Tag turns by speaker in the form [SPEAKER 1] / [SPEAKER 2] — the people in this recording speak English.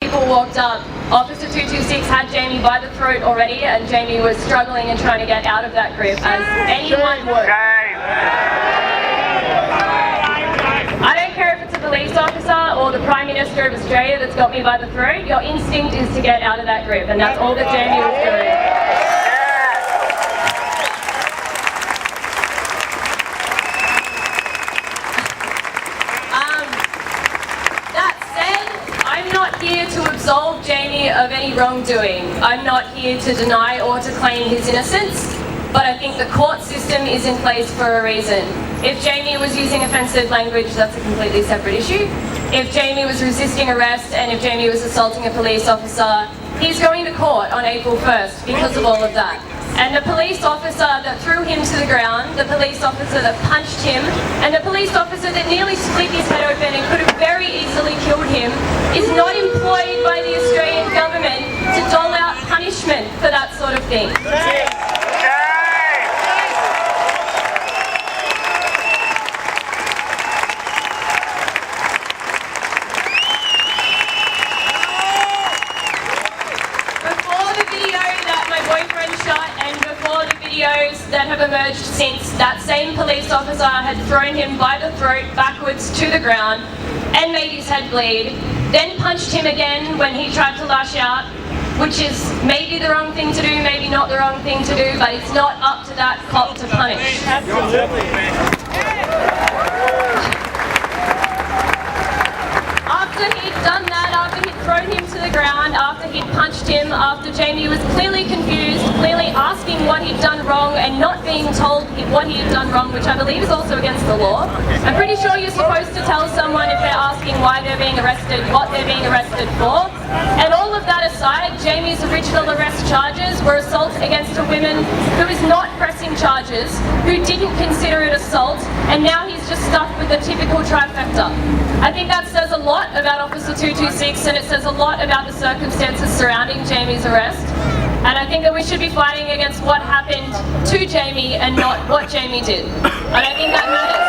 [SPEAKER 1] People walked up. Officer 226 had Jamie by the throat already, and Jamie was struggling and trying to get out of that grip, as anyone would. I don't care if it's a police officer or the Prime Minister of Australia that's got me by the throat. Your instinct is to get out of that grip, and that's all that Jamie was doing. Here to absolve Jamie of any wrongdoing. I'm not here to deny or to claim his innocence, but I think the court system is in place for a reason. If Jamie was using offensive language, that's a completely separate issue. If Jamie was resisting arrest and if Jamie was assaulting a police officer, he's going to court on April 1st because of all of that. And the police officer that threw him to the ground, the police officer that punched him, and the police officer that nearly split his head open and could have very easily killed him is not employed by the Australian government to dole out punishment for that sort of thing. That have emerged since, that same police officer had thrown him by the throat backwards to the ground and made his head bleed, then punched him again when he tried to lash out, which is maybe the wrong thing to do, maybe not the wrong thing to do, but it's not up to that cop to punish. After he'd done that, after he'd thrown him to the ground, after he'd punched him, after Jamie was clearly confused, clearly asking what he'd done wrong and not being told what he had done wrong, which I believe is also against the law. I'm pretty sure you're supposed to tell someone if they're asking why they're being arrested, what they're being arrested for. And all of that aside, Jamie's original arrest charges were assault against a woman who is not pressing charges, who didn't consider it assault, and now he's just stuck with the typical trifecta. I think that says a lot about Officer 226, and it says a lot about the circumstances surrounding Jamie's arrest. And I think that we should be fighting against what happened to Jamie and not what Jamie did. And I think that matters.